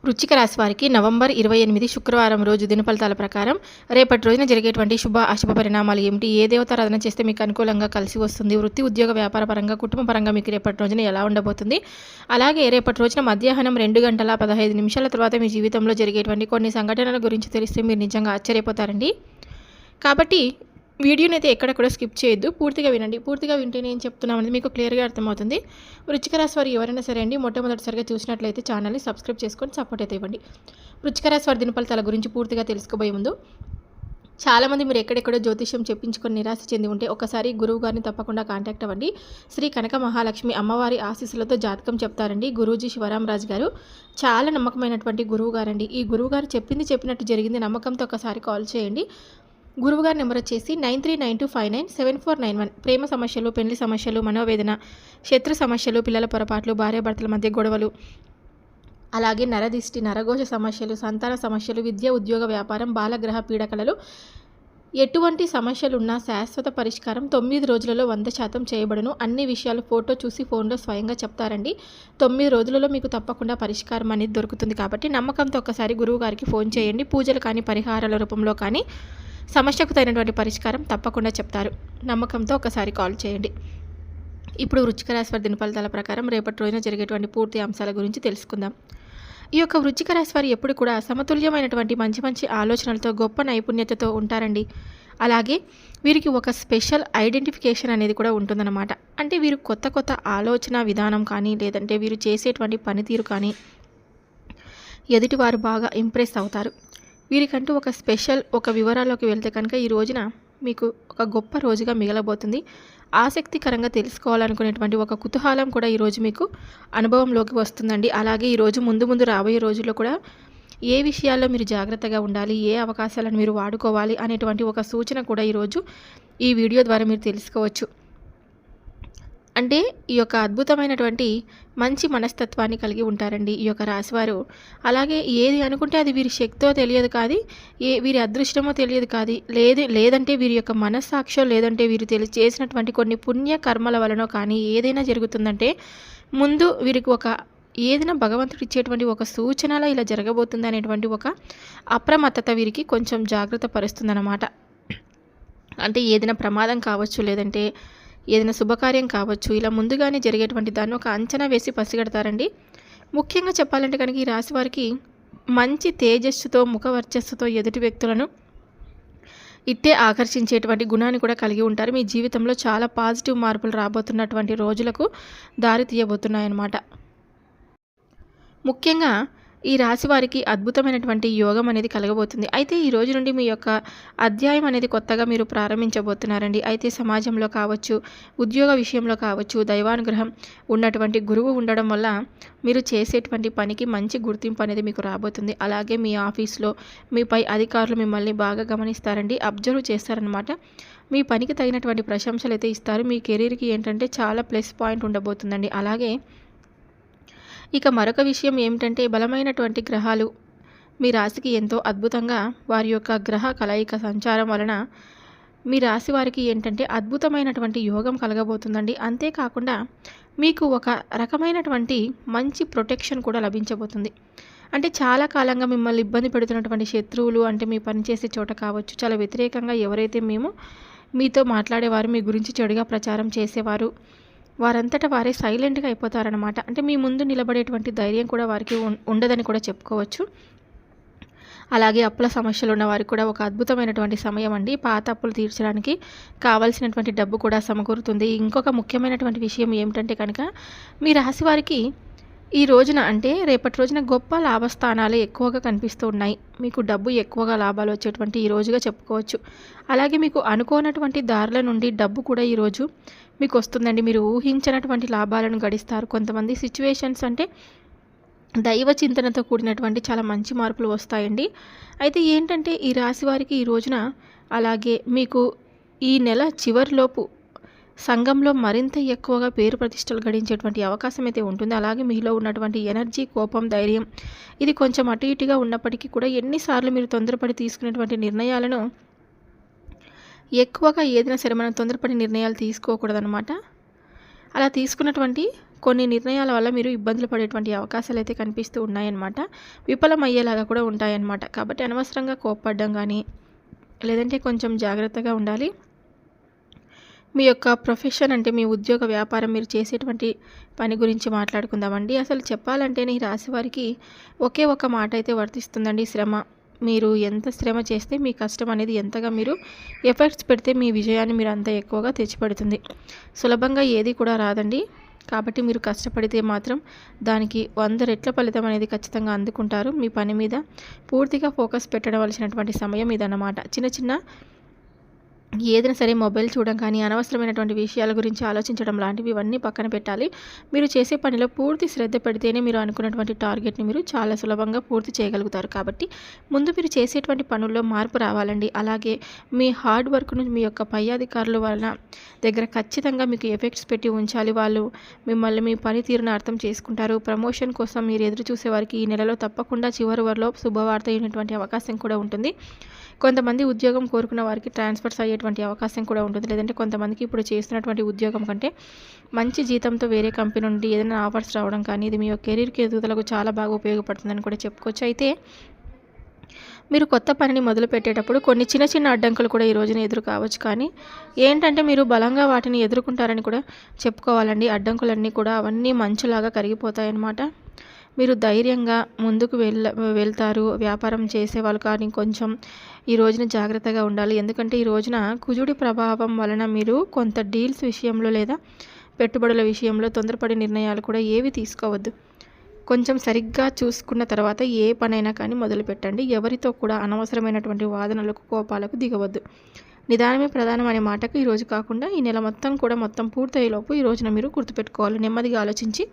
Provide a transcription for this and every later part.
వృశ్చిక రాశి వారికి నవంబర్ 28 శుక్రవారం రోజు దినఫలితాల ప్రకారం రేపటి రోజున జరిగేటువంటి శుభ అశుభ పరిణామాలు ఏమిటి, ఏ దేవతారాధన చేస్తే మీకు అనుకూలంగా కలిసి వస్తుంది, వృత్తి ఉద్యోగ వ్యాపార పరంగా కుటుంబ పరంగా మీకు రేపటి రోజున ఎలా ఉండబోతుంది, అలాగే రేపటి రోజున మధ్యాహ్నం 2:15 తర్వాత మీ జీవితంలో జరిగేటువంటి కొన్ని సంఘటనల గురించి తెలిస్తే మీరు నిజంగా ఆశ్చర్యపోతారండి. కాబట్టి వీడియోని అయితే ఎక్కడ కూడా స్కిప్ చేయొద్దు, పూర్తిగా వినండి. పూర్తిగా వింటే నేను చెప్తున్నామని మీకు క్లియర్గా అర్థమవుతుంది. వృశ్చిక రాశి వారు ఎవరైనా సరే అండి మొట్టమొదటిసారిగా చూసినట్లయితే ఛానల్ని సబ్స్క్రైబ్ చేసుకొని సపోర్ట్ అయితే ఇవ్వండి. వృశ్చిక రాశి వారి దినఫలితాల గురించి పూర్తిగా తెలుసుకోబోయే ముందు, చాలామంది మీరు ఎక్కడెక్కడో జ్యోతిష్యం చెప్పించుకొని నిరాశ చెంది ఉంటే ఒకసారి గురువు గారిని తప్పకుండా కాంటాక్ట్ అవ్వండి. శ్రీ కనక మహాలక్ష్మి అమ్మవారి ఆశీస్సులతో జాతకం చెప్తారండి. గురూజీ శివరామరాజు గారు చాలా నమ్మకమైనటువంటి గురువు గారండి. ఈ గురువు గారు చెప్పింది చెప్పినట్టు జరిగింది నమ్మకంతో ఒకసారి కాల్ చేయండి. గురువుగారి నెంబర్ వచ్చేసి 9392597491. ప్రేమ సమస్యలు, పెళ్లి సమస్యలు, మనోవేదన, శత్రు సమస్యలు, పిల్లల పొరపాట్లు, భార్యాభర్తల మధ్య గొడవలు, అలాగే నరదిష్టి, నరఘోష సమస్యలు, సంతాన సమస్యలు, విద్య, ఉద్యోగ, వ్యాపారం, బాలగ్రహ పీడకలలు, ఎటువంటి సమస్యలున్నా శాశ్వత పరిష్కారం 9 రోజులలో 100% చేయబడును. అన్ని విషయాలు ఫోటో చూసి ఫోన్లో స్వయంగా చెప్తారండి. 9 రోజులలో మీకు తప్పకుండా పరిష్కారం అనేది దొరుకుతుంది. కాబట్టి నమ్మకంతో ఒకసారి గురువు గారికి ఫోన్ చేయండి. పూజలు కానీ పరిహారాల రూపంలో కానీ సమస్యకు తగినటువంటి పరిష్కారం తప్పకుండా చెప్తారు. నమ్మకంతో ఒకసారి కాల్ చేయండి. ఇప్పుడు వృశ్చిక రాశి వారి దినఫలితాల ప్రకారం రేపటి రోజున జరిగేటువంటి పూర్తి అంశాల గురించి తెలుసుకుందాం. ఈ యొక్క వృశ్చిక రాశి వారు ఎప్పుడు కూడా సమతుల్యమైనటువంటి మంచి మంచి ఆలోచనలతో గొప్ప నైపుణ్యతతో ఉంటారండి. అలాగే వీరికి ఒక స్పెషల్ ఐడెంటిఫికేషన్ అనేది కూడా ఉంటుందన్నమాట. అంటే వీరు కొత్త కొత్త ఆలోచన విధానం కానీ లేదంటే వీరు చేసేటువంటి పనితీరు కానీ ఎదుటివారు బాగా ఇంప్రెస్ అవుతారు. వీరికంటూ ఒక స్పెషల్ వివరాల్లోకి వెళ్తే కనుక ఈ రోజున మీకు ఒక గొప్ప రోజుగా మిగలబోతుంది. ఆసక్తికరంగా తెలుసుకోవాలనుకునేటువంటి ఒక కుతూహలం కూడా ఈరోజు మీకు అనుభవంలోకి వస్తుందండి. అలాగే ఈరోజు ముందు రాబోయే రోజుల్లో కూడా ఏ విషయాల్లో మీరు జాగ్రత్తగా ఉండాలి, ఏ అవకాశాలను మీరు వాడుకోవాలి అనేటువంటి ఒక సూచన కూడా ఈరోజు ఈ వీడియో ద్వారా మీరు తెలుసుకోవచ్చు. అంటే ఈ యొక్క అద్భుతమైనటువంటి మంచి మనస్తత్వాన్ని కలిగి ఉంటారండి ఈ యొక్క రాశివారు. అలాగే ఏది అనుకుంటే అది వీరి శక్తో తెలియదు కాదు, వీరి అదృష్టమో తెలియదు కాదు, లేదంటే వీరి యొక్క మనస్సాక్షో లేదంటే వీరు చేసినటువంటి కొన్ని పుణ్య కర్మల వలనో కానీ ఏదైనా జరుగుతుందంటే ముందు వీరికి ఒక ఏదైనా భగవంతుడు ఇచ్చేటువంటి ఒక సూచనలో ఇలా జరగబోతుంది అనేటువంటి ఒక అప్రమత్తత వీరికి కొంచెం జాగ్రత్త పరుస్తుందన్నమాట. అంటే ఏదైనా ప్రమాదం కావచ్చు, లేదంటే ఏదైనా శుభకార్యం కావచ్చు, ఇలా ముందుగానే జరిగేటువంటి దాన్ని ఒక అంచనా వేసి పసిగడతారండి. ముఖ్యంగా చెప్పాలంటే కనుక ఈ రాశి వారికి మంచి తేజస్సుతో, ముఖ వర్చస్సుతో ఎదుటి వ్యక్తులను ఇట్టే ఆకర్షించేటువంటి గుణాన్ని కూడా కలిగి ఉంటారు. మీ జీవితంలో చాలా పాజిటివ్ మార్పులు రాబోతున్నటువంటి రోజులకు దారి తీయబోతున్నాయన్నమాట. ముఖ్యంగా ఈ రాశి వారికి అద్భుతమైనటువంటి యోగం అనేది కలగబోతుంది. అయితే ఈ రోజు నుండి మీ యొక్క అధ్యాయం అనేది కొత్తగా మీరు ప్రారంభించబోతున్నారండి. అయితే సమాజంలో కావచ్చు, ఉద్యోగ విషయంలో కావచ్చు, దైవానుగ్రహం ఉన్నటువంటి గురువు ఉండడం వల్ల మీరు చేసేటువంటి పనికి మంచి గుర్తింపు అనేది మీకు రాబోతుంది. అలాగే మీ ఆఫీస్లో మీ పై అధికారులు మిమ్మల్ని బాగా గమనిస్తారండి, అబ్జర్వ్ చేస్తారనమాట. మీ పనికి తగినటువంటి ప్రశంసలు అయితే ఇస్తారు. మీ కెరీర్కి ఏంటంటే చాలా ప్లస్ పాయింట్ ఉండబోతుందండి. అలాగే ఇక మరొక విషయం ఏమిటంటే బలమైనటువంటి గ్రహాలు మీ రాశికి ఎంతో అద్భుతంగా వారి యొక్క గ్రహ కలయిక సంచారం వలన మీ రాశి వారికి ఏంటంటే అద్భుతమైనటువంటి యోగం కలగబోతుందండి. అంతేకాకుండా మీకు ఒక రకమైనటువంటి మంచి ప్రొటెక్షన్ కూడా లభించబోతుంది. అంటే చాలా కాలంగా మిమ్మల్ని ఇబ్బంది పెడుతున్నటువంటి శత్రువులు, అంటే మీ పనిచేసే చోట కావచ్చు, చాలా వ్యతిరేకంగా ఎవరైతే మీతో మాట్లాడేవారు, మీ గురించి చెడుగా ప్రచారం చేసేవారు, వారంతటా వారే సైలెంట్గా అయిపోతారనమాట. అంటే మీ ముందు నిలబడేటువంటి ధైర్యం కూడా వారికి ఉండదని కూడా చెప్పుకోవచ్చు. అలాగే అప్పుల సమస్యలు ఉన్న వారికి కూడా ఒక అద్భుతమైనటువంటి సమయం అండి. పాత అప్పులు తీర్చడానికి కావాల్సినటువంటి డబ్బు కూడా సమకూరుతుంది. ఇంకొక ముఖ్యమైనటువంటి విషయం ఏమిటంటే కనుక మీ రాశి వారికి ఈ రోజున అంటే రేపటి రోజున గొప్ప లాభస్థానాలు ఎక్కువగా కనిపిస్తూ ఉన్నాయి. మీకు డబ్బు ఎక్కువగా లాభాలు వచ్చేటువంటి ఈ రోజుగా చెప్పుకోవచ్చు. అలాగే మీకు అనుకోనటువంటి దారుల నుండి డబ్బు కూడా ఈరోజు మీకు వస్తుందండి. మీరు ఊహించినటువంటి లాభాలను గడిస్తారు. కొంతమంది సిచ్యువేషన్స్ అంటే దైవ చింతనతో కూడినటువంటి చాలా మంచి మార్పులు వస్తాయండి. అయితే ఏంటంటే ఈ రాశి వారికి ఈ రోజున అలాగే మీకు ఈ నెల చివరిలోపు సంఘంలో మరింత ఎక్కువగా పేరు ప్రతిష్టలు గడించేటువంటి అవకాశం అయితే ఉంటుంది. అలాగే మీలో ఉన్నటువంటి ఎనర్జీ, కోపం, ధైర్యం ఇది కొంచెం అటు ఇటుగా ఉన్నప్పటికీ కూడా ఎన్నిసార్లు మీరు తొందరపడి తీసుకునేటువంటి నిర్ణయాలను ఎక్కువగా ఏదైనా సరే మనం తొందరపడి నిర్ణయాలు తీసుకోకూడదనమాట. అలా తీసుకున్నటువంటి కొన్ని నిర్ణయాల వల్ల మీరు ఇబ్బందులు పడేటువంటి అవకాశాలు అయితే కనిపిస్తూ ఉన్నాయన్నమాట. విఫలమయ్యేలాగా కూడా ఉంటాయన్నమాట. కాబట్టి అనవసరంగా కోప్పడడం కానీ లేదంటే కొంచెం జాగ్రత్తగా ఉండాలి. మీ యొక్క ప్రొఫెషన్ అంటే మీ ఉద్యోగ వ్యాపారం మీరు చేసేటువంటి పని గురించి మాట్లాడుకుందామండి. అసలు చెప్పాలంటేనే ఈ రాశి వారికి ఒకే ఒక మాట అయితే వర్తిస్తుందండి, శ్రమ. మీరు ఎంత శ్రమ చేస్తే మీ కష్టం అనేది ఎంతగా మీరు ఎఫర్ట్స్ పెడితే మీ విజయాన్ని మీరు అంత ఎక్కువగా తెచ్చిపెడుతుంది. సులభంగా ఏది కూడా రాదండి. కాబట్టి మీరు కష్టపడితే మాత్రం దానికి 100 రెట్ల ఫలితం అనేది ఖచ్చితంగా అందుకుంటారు. మీ పని మీద పూర్తిగా ఫోకస్ పెట్టవలసినటువంటి సమయం ఇదన్నమాట. చిన్న చిన్న ఏదైనా సరే మొబైల్ చూడడం కానీ, అనవసరమైనటువంటి విషయాల గురించి ఆలోచించడం లాంటివి ఇవన్నీ పక్కన పెట్టాలి. మీరు చేసే పనిలో పూర్తి శ్రద్ధ పెడితేనే మీరు అనుకున్నటువంటి టార్గెట్ని మీరు చాలా సులభంగా పూర్తి చేయగలుగుతారు. కాబట్టి ముందు మీరు చేసేటువంటి పనుల్లో మార్పు రావాలండి. అలాగే మీ హార్డ్ వర్క్ను మీ యొక్క పై అధికారుల వలన దగ్గర ఖచ్చితంగా మీకు ఎఫెక్ట్స్ పెట్టి ఉంచాలి. వాళ్ళు మిమ్మల్ని మీ పనితీరును అర్థం చేసుకుంటారు. ప్రమోషన్ కోసం మీరు ఎదురు చూసేవారికి ఈ నెలలో తప్పకుండా చివరి వరలో శుభవార్త అయినటువంటి అవకాశం కూడా ఉంటుంది. కొంతమంది ఉద్యోగం కోరుకున్న వారికి ట్రాన్స్ఫర్స్ అయ్యేటువంటి అవకాశం కూడా ఉంటుంది. లేదంటే కొంతమందికి ఇప్పుడు చేస్తున్నటువంటి ఉద్యోగం కంటే మంచి జీతంతో వేరే కంపెనీ నుండి ఏదైనా ఆఫర్స్ రావడం కానీ ఇది మీ యొక్క కెరీర్కి ఎదుగుదలకు చాలా బాగా ఉపయోగపడుతుందని కూడా చెప్పుకోవచ్చు. అయితే మీరు కొత్త పనిని మొదలు పెట్టేటప్పుడు కొన్ని చిన్న చిన్న అడ్డంకులు కూడా ఈ రోజున ఎదురు కావచ్చు. కానీ ఏంటంటే మీరు బలంగా వాటిని ఎదుర్కొంటారని కూడా చెప్పుకోవాలండి. అడ్డంకులన్నీ కూడా అవన్నీ మంచులాగా కరిగిపోతాయన్నమాట. మీరు ధైర్యంగా ముందుకు వెళ్తారు. వ్యాపారం చేసేవాళ్ళు కానీ కొంచెం ఈ రోజున జాగ్రత్తగా ఉండాలి. ఎందుకంటే ఈ రోజున కుజుడి ప్రభావం వలన మీరు కొంత డీల్స్ విషయంలో లేదా పెట్టుబడుల విషయంలో తొందరపడి నిర్ణయాలు కూడా ఏవి తీసుకోవద్దు. కొంచెం సరిగ్గా చూసుకున్న తర్వాత ఏ పనైనా కానీ మొదలు పెట్టండి. ఎవరితో కూడా అనవసరమైనటువంటి వాదనలకు కోపాలకు దిగవద్దు. నిదానమే ప్రధానం అనే మాటకు ఈరోజు కాకుండా ఈ నెల మొత్తం పూర్తయ్యేలోపు ఈ రోజున మీరు గుర్తుపెట్టుకోవాలి. నెమ్మదిగా ఆలోచించి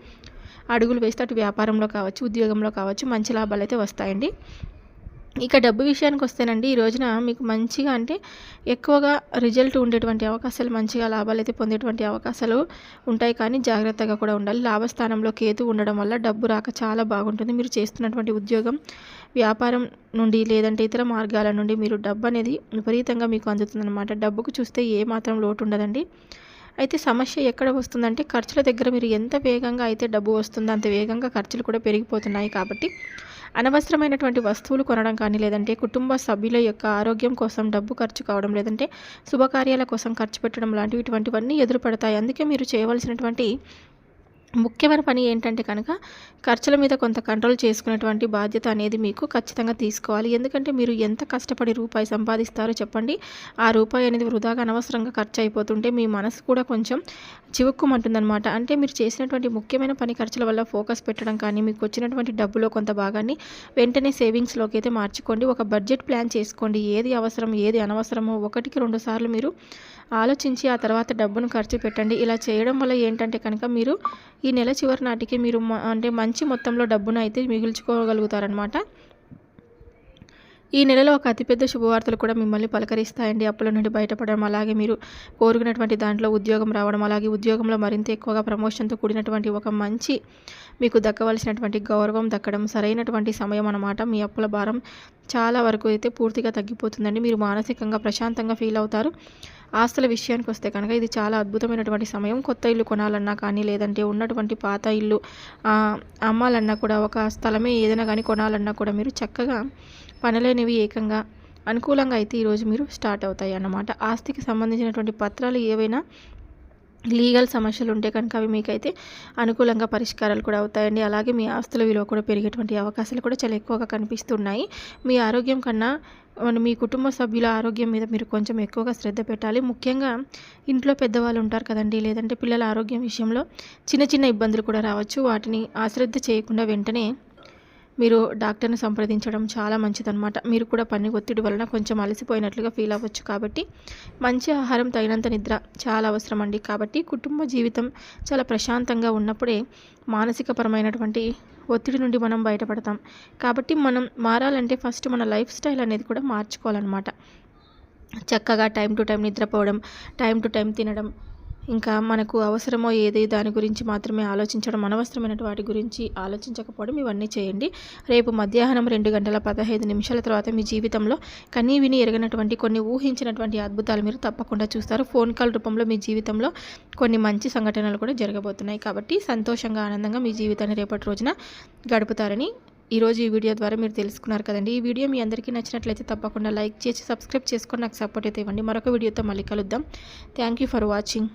అడుగులు వేస్తే అటు వ్యాపారంలో కావచ్చు, ఉద్యోగంలో కావచ్చు మంచి లాభాలు అయితే వస్తాయండి. ఇక డబ్బు విషయానికి వస్తేనండి ఈ రోజున మీకు మంచిగా అంటే ఎక్కువగా రిజల్ట్ ఉండేటువంటి అవకాశాలు, మంచిగా లాభాలు అయితే పొందేటువంటి అవకాశాలు ఉంటాయి. కానీ జాగ్రత్తగా కూడా ఉండాలి. లాభస్థానంలో కేతు ఉండడం వల్ల డబ్బు రాక చాలా బాగుంటుంది. మీరు చేస్తున్నటువంటి ఉద్యోగం, వ్యాపారం నుండి లేదంటే ఇతర మార్గాల నుండి మీరు డబ్బు అనేది విపరీతంగా మీకు అందుతుందన్నమాట. డబ్బుకు చూస్తే ఏ మాత్రం లోటు ఉండదండి. అయితే సమస్య ఎక్కడ వస్తుందంటే ఖర్చుల దగ్గర. మీరు ఎంత వేగంగా అయితే డబ్బు వస్తుందో అంత వేగంగా ఖర్చులు కూడా పెరిగిపోతున్నాయి. కాబట్టి అనవసరమైనటువంటి వస్తువులు కొనడం కానీ లేదంటే కుటుంబ సభ్యుల యొక్క ఆరోగ్యం కోసం డబ్బు ఖర్చు కావడం లేదంటే శుభకార్యాల కోసం ఖర్చు పెట్టడం లాంటివి ఇటువంటివన్నీ ఎదురుపడతాయి. అందుకే మీరు చేయవలసినటువంటి ముఖ్యమైన పని ఏంటంటే కనుక ఖర్చుల మీద కొంత కంట్రోల్ చేసుకునేటువంటి బాధ్యత అనేది మీకు ఖచ్చితంగా తీసుకోవాలి. ఎందుకంటే మీరు ఎంత కష్టపడి రూపాయి సంపాదిస్తారో చెప్పండి, ఆ రూపాయి అనేది వృధాగా అనవసరంగా ఖర్చు అయిపోతుంటే మీ మనసు కూడా కొంచెం చివుక్కుమంటుందన్నమాట. అంటే మీరు చేసినటువంటి ముఖ్యమైన పని ఖర్చుల వల్ల ఫోకస్ పెట్టడం కానీ మీకు వచ్చినటువంటి డబ్బులో కొంత భాగాన్ని వెంటనే సేవింగ్స్లోకి అయితే మార్చుకోండి. ఒక బడ్జెట్ ప్లాన్ చేసుకోండి. ఏది అవసరం ఏది అనవసరమో 1-2 సార్లు మీరు ఆలోచించి ఆ తర్వాత డబ్బును ఖర్చు పెట్టండి. ఇలా చేయడం వల్ల ఏంటంటే కనుక మీరు ఈ నెల చివరి నాటికి మీరు అంటే మంచి మొత్తంలో డబ్బును అయితే మిగుల్చుకోగలుగుతారనమాట. ఈ నెలలో ఒక అతిపెద్ద శుభవార్తలు కూడా మిమ్మల్ని పలకరిస్తాయండి. అప్పుల నుండి బయటపడడం, అలాగే మీరు కోరుకున్నటువంటి దాంట్లో ఉద్యోగం రావడం, అలాగే ఉద్యోగంలో మరింత ఎక్కువగా ప్రమోషన్తో కూడినటువంటి ఒక మంచి మీకు దక్కవలసినటువంటి గౌరవం దక్కడం సరైనటువంటి సమయం అన్నమాట. మీ అప్పుల భారం చాలా వరకు అయితే పూర్తిగా తగ్గిపోతుందండి. మీరు మానసికంగా ప్రశాంతంగా ఫీల్ అవుతారు. ఆస్తుల విషయానికి వస్తే కనుక ఇది చాలా అద్భుతమైనటువంటి సమయం. కొత్త ఇల్లు కొనాలన్నా కానీ లేదంటే ఉన్నటువంటి పాత ఇల్లు అమ్మాలన్నా కూడా ఒక స్థలమే ఏదైనా కానీ కొనాలన్నా కూడా మీరు చక్కగా పనులనేవి ఏకంగా అనుకూలంగా అయితే ఈరోజు మీరు స్టార్ట్ అవుతాయి అన్నమాట. ఆస్తికి సంబంధించినటువంటి పత్రాలు ఏవైనా లీగల్ సమస్యలు ఉంటే కనుక అవి మీకైతే అనుకూలంగా పరిష్కారాలు కూడా అవుతాయండి. అలాగే మీ ఆస్తుల విలువ కూడా పెరిగేటువంటి అవకాశాలు కూడా చాలా ఎక్కువగా కనిపిస్తున్నాయి. మీ ఆరోగ్యం కన్నా మీ కుటుంబ సభ్యుల ఆరోగ్యం మీద మీరు కొంచెం ఎక్కువగా శ్రద్ధ పెట్టాలి. ముఖ్యంగా ఇంట్లో పెద్దవాళ్ళు ఉంటారు కదండి, లేదంటే పిల్లల ఆరోగ్యం విషయంలో చిన్న చిన్న ఇబ్బందులు కూడా రావచ్చు. వాటిని అశ్రద్ధ చేయకుండా వెంటనే మీరు డాక్టర్ని సంప్రదించడం చాలా మంచిదన్నమాట. మీరు కూడా పని ఒత్తిడి వలన కొంచెం అలసిపోయినట్లుగా ఫీల్ అవ్వచ్చు. కాబట్టి మంచి ఆహారం, తగినంత నిద్ర చాలా అవసరం అండి. కాబట్టి కుటుంబ జీవితం చాలా ప్రశాంతంగా ఉన్నప్పుడే మానసికపరమైనటువంటి ఒత్తిడి నుండి మనం బయటపడతాం. కాబట్టి మనం మారాలంటే ఫస్ట్ మన లైఫ్ స్టైల్ అనేది కూడా మార్చుకోవాలన్నమాట. చక్కగా టైం టు టైం నిద్రపోవడం, టైం టు టైం తినడం, ఇంకా మనకు అవసరమో ఏది దాని గురించి మాత్రమే ఆలోచించడం, అనవసరమైన వాటి గురించి ఆలోచించకపోవడం ఇవన్నీ చేయండి. రేపు మధ్యాహ్నం 2:15 తర్వాత మీ జీవితంలో కనీ విని ఎరగనటువంటి కొన్ని ఊహించినటువంటి అద్భుతాలు మీరు తప్పకుండా చూస్తారు. ఫోన్ కాల్ రూపంలో మీ జీవితంలో కొన్ని మంచి సంఘటనలు కూడా జరగబోతున్నాయి. కాబట్టి సంతోషంగా, ఆనందంగా మీ జీవితాన్ని రేపటి రోజున గడుపుతారని ఈరోజు ఈ వీడియో ద్వారా మీరు తెలుసుకున్నారు కదండి. ఈ వీడియో మీ అందరికీ నచ్చినట్లయితే తప్పకుండా లైక్ చేసి సబ్స్క్రైబ్ చేసుకొని నాకు సపోర్ట్ అయితే ఇవ్వండి. మరొక వీడియోతో మళ్ళీ కలుద్దాం. Thank you for watching.